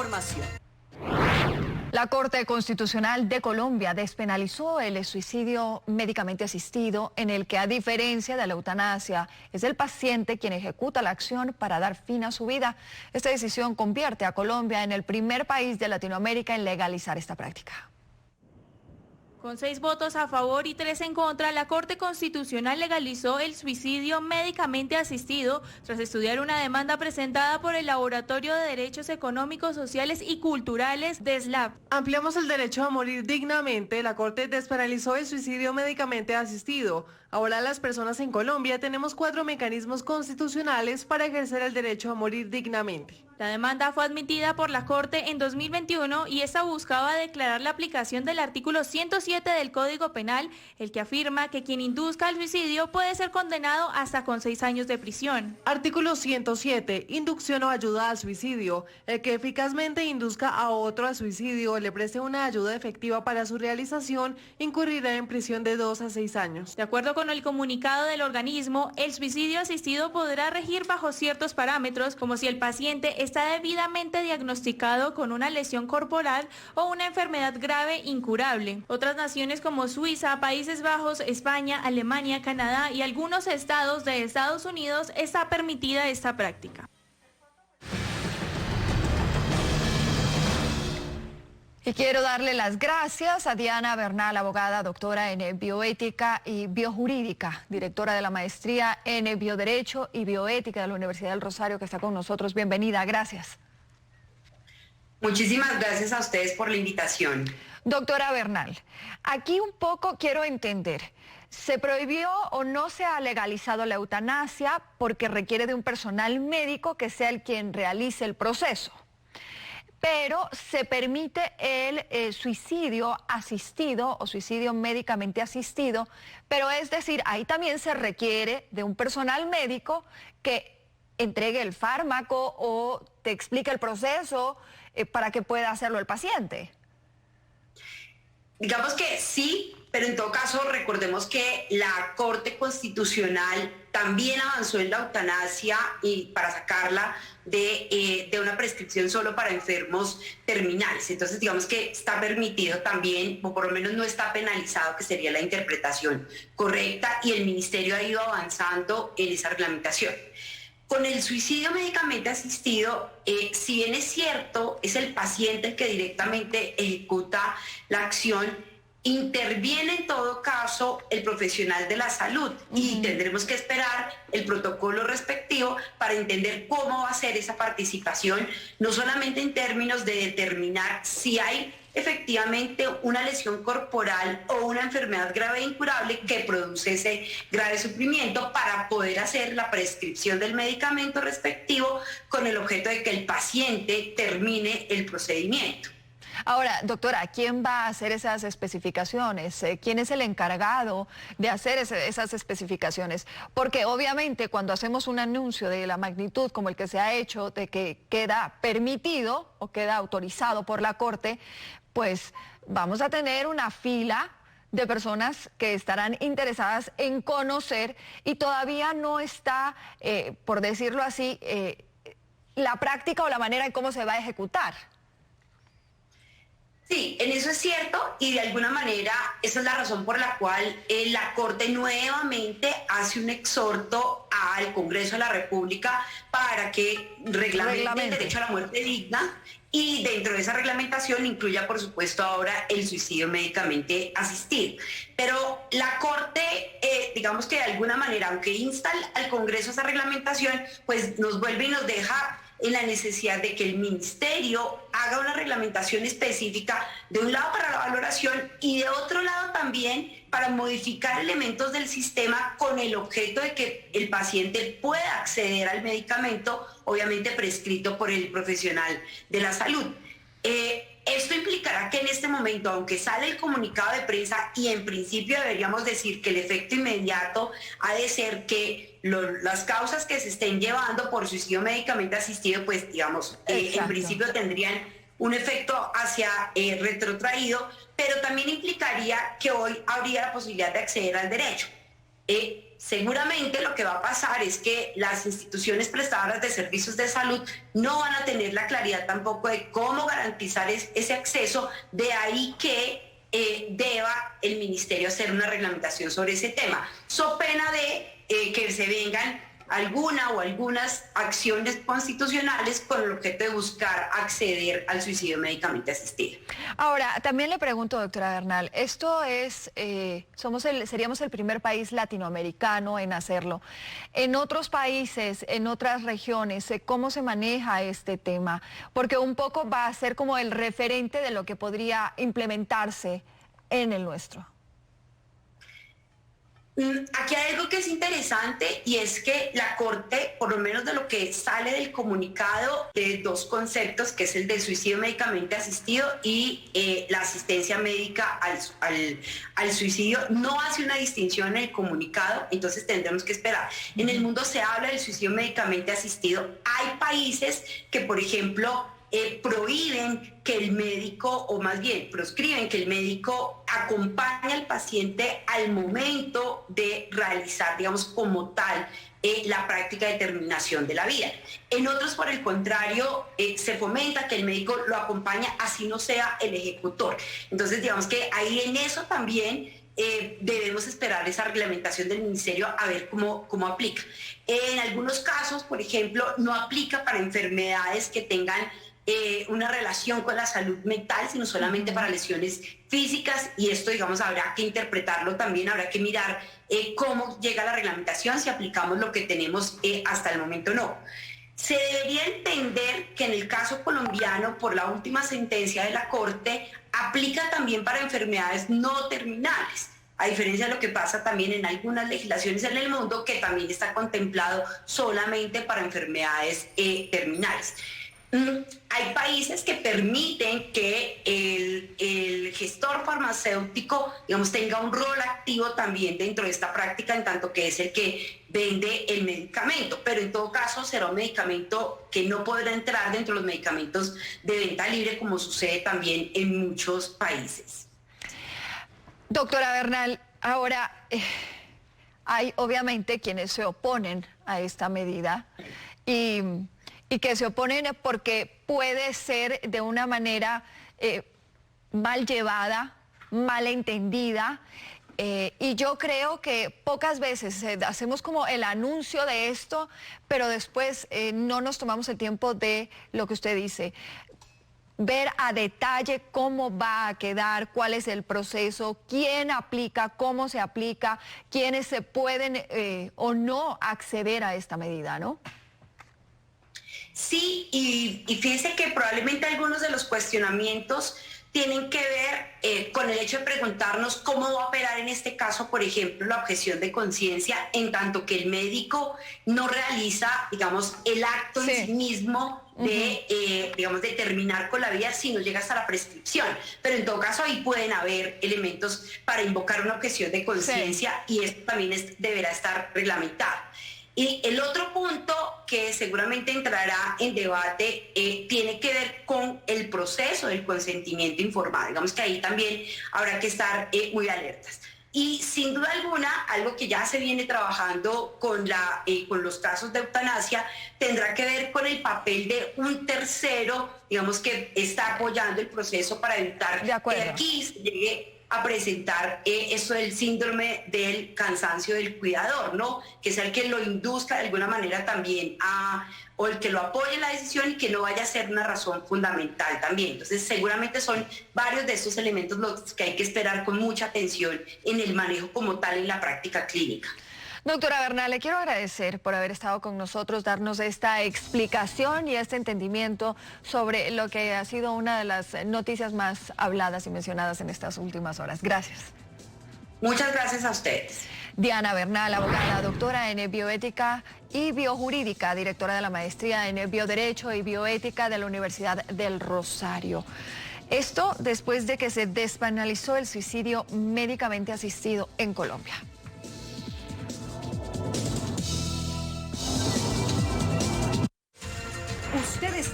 información. La Corte Constitucional de Colombia despenalizó el suicidio médicamente asistido, en el que, a diferencia de la eutanasia, es el paciente quien ejecuta la acción para dar fin a su vida. Esta decisión convierte a Colombia en el primer país de Latinoamérica en legalizar esta práctica. Con 6 votos a favor y 3 en contra, la Corte Constitucional legalizó el suicidio médicamente asistido tras estudiar una demanda presentada por el Laboratorio de Derechos Económicos, Sociales y Culturales de SLAP. Ampliamos el derecho a morir dignamente. La Corte despenalizó el suicidio médicamente asistido. Ahora las personas en Colombia tenemos 4 mecanismos constitucionales para ejercer el derecho a morir dignamente. La demanda fue admitida por la Corte en 2021 y esta buscaba declarar la aplicación del artículo 107 del Código Penal, el que afirma que quien induzca al suicidio puede ser condenado hasta con 6 años de prisión. Artículo 107. Inducción o ayuda al suicidio. El que eficazmente induzca a otro al suicidio o le preste una ayuda efectiva para su realización incurrirá en prisión de 2 a 6 años. De acuerdo con el comunicado del organismo, el suicidio asistido podrá regir bajo ciertos parámetros, como si el paciente está debidamente diagnosticado con una lesión corporal o una enfermedad grave incurable. Otras naciones como Suiza, Países Bajos, España, Alemania, Canadá y algunos estados de Estados Unidos está permitida esta práctica. Y quiero darle las gracias a Diana Bernal, abogada, doctora en bioética y biojurídica, directora de la maestría en bioderecho y bioética de la Universidad del Rosario, que está con nosotros. Bienvenida, gracias. Muchísimas gracias a ustedes por la invitación. Doctora Bernal, aquí un poco quiero entender, ¿se prohibió o no se ha legalizado la eutanasia porque requiere de un personal médico que sea el quien realice el proceso? Pero se permite el suicidio asistido o suicidio médicamente asistido, pero es decir, ahí también se requiere de un personal médico que entregue el fármaco o te explique el proceso para que pueda hacerlo el paciente. Digamos que sí, pero en todo caso recordemos que la Corte Constitucional también avanzó en la eutanasia y para sacarla de una prescripción solo para enfermos terminales. Entonces digamos que está permitido también, o por lo menos no está penalizado, que sería la interpretación correcta, y el Ministerio ha ido avanzando en esa reglamentación. Con el suicidio médicamente asistido, si bien es cierto, es el paciente el que directamente ejecuta la acción, interviene en todo caso el profesional de la salud y tendremos que esperar el protocolo respectivo para entender cómo va a ser esa participación, no solamente en términos de determinar si hay efectivamente una lesión corporal o una enfermedad grave e incurable que produce ese grave sufrimiento, para poder hacer la prescripción del medicamento respectivo con el objeto de que el paciente termine el procedimiento. Ahora, doctora, ¿quién va a hacer esas especificaciones? ¿Quién es el encargado de hacer esas especificaciones? Porque obviamente cuando hacemos un anuncio de la magnitud como el que se ha hecho, de que queda permitido o queda autorizado por la Corte, pues vamos a tener una fila de personas que estarán interesadas en conocer y todavía no está, por decirlo así, la práctica o la manera en cómo se va a ejecutar. Sí, en eso es cierto, y de alguna manera esa es la razón por la cual la Corte nuevamente hace un exhorto al Congreso de la República para que reglamente el derecho a la muerte digna, y dentro de esa reglamentación incluya, por supuesto, ahora el suicidio médicamente asistido. Pero la Corte, digamos que de alguna manera, aunque insta al Congreso esa reglamentación, pues nos vuelve y nos deja en la necesidad de que el Ministerio haga una reglamentación específica, de un lado para la valoración y de otro lado también para modificar elementos del sistema con el objeto de que el paciente pueda acceder al medicamento, obviamente prescrito por el profesional de la salud. Esto implicará que en este momento, aunque sale el comunicado de prensa y en principio deberíamos decir que el efecto inmediato ha de ser que las causas que se estén llevando por suicidio médicamente asistido, pues digamos, en principio tendrían un efecto hacia retrotraído, pero también implicaría que hoy habría la posibilidad de acceder al derecho. seguramente lo que va a pasar es que las instituciones prestadoras de servicios de salud no van a tener la claridad tampoco de cómo garantizar ese acceso, de ahí que deba el ministerio hacer una reglamentación sobre ese tema, so pena de que se vengan alguna o algunas acciones constitucionales con el objeto de buscar acceder al suicidio médicamente asistido. Ahora, también le pregunto, doctora Bernal, esto es, seríamos el primer país latinoamericano en hacerlo. En otros países, en otras regiones, ¿cómo se maneja este tema? Porque un poco va a ser como el referente de lo que podría implementarse en el nuestro. Aquí hay algo que es interesante y es que la Corte, por lo menos de lo que sale del comunicado, de dos conceptos, que es el del suicidio médicamente asistido y la asistencia médica al suicidio, no hace una distinción en el comunicado, entonces tendremos que esperar. En el mundo se habla del suicidio médicamente asistido. Hay países que, por ejemplo, prohíben que el médico, o más bien proscriben que el médico acompañe al paciente al momento de realizar, digamos, como tal, la práctica de terminación de la vida. En otros, por el contrario, se fomenta que el médico lo acompañe así no sea el ejecutor. Entonces, digamos que ahí en eso también debemos esperar esa reglamentación del ministerio a ver cómo aplica. En algunos casos, por ejemplo, no aplica para enfermedades que tengan una relación con la salud mental, sino solamente para lesiones físicas, y esto, digamos, habrá que interpretarlo también, habrá que mirar cómo llega la reglamentación, si aplicamos lo que tenemos hasta el momento o no. Se debería entender que en el caso colombiano, por la última sentencia de la Corte, aplica también para enfermedades no terminales, a diferencia de lo que pasa también en algunas legislaciones en el mundo, que también está contemplado solamente para enfermedades terminales. Hay países que permiten que el gestor farmacéutico, digamos, tenga un rol activo también dentro de esta práctica, en tanto que es el que vende el medicamento, pero en todo caso será un medicamento que no podrá entrar dentro de los medicamentos de venta libre, como sucede también en muchos países. Doctora Bernal, ahora hay obviamente quienes se oponen a esta medida y que se oponen porque puede ser de una manera mal llevada, mal entendida, y yo creo que pocas veces hacemos como el anuncio de esto, pero después no nos tomamos el tiempo de lo que usted dice, ver a detalle cómo va a quedar, cuál es el proceso, quién aplica, cómo se aplica, quiénes se pueden o no acceder a esta medida, ¿no? Sí, y fíjense que probablemente algunos de los cuestionamientos tienen que ver con el hecho de preguntarnos cómo va a operar en este caso, por ejemplo, la objeción de conciencia, en tanto que el médico no realiza, digamos, el acto en sí mismo de, digamos, de terminar con la vida, sino llega hasta la prescripción. Pero en todo caso ahí pueden haber elementos para invocar una objeción de conciencia, y esto también deberá estar reglamentado. Y el otro punto que seguramente entrará en debate tiene que ver con el proceso del consentimiento informado. Digamos que ahí también habrá que estar muy alertas. Y sin duda alguna, algo que ya se viene trabajando con los casos de eutanasia, tendrá que ver con el papel de un tercero, digamos, que está apoyando el proceso para evitar que aquí se llegue a presentar eso del síndrome del cansancio del cuidador, ¿no? Que sea el que lo induzca de alguna manera también o el que lo apoye en la decisión, y que no vaya a ser una razón fundamental también. Entonces, seguramente son varios de estos elementos los que hay que esperar con mucha atención en el manejo como tal en la práctica clínica. Doctora Bernal, le quiero agradecer por haber estado con nosotros, darnos esta explicación y este entendimiento sobre lo que ha sido una de las noticias más habladas y mencionadas en estas últimas horas. Gracias. Muchas gracias a ustedes. Diana Bernal, abogada, doctora en bioética y biojurídica, directora de la maestría en bioderecho y bioética de la Universidad del Rosario. Esto después de que se despenalizó el suicidio médicamente asistido en Colombia. Ustedes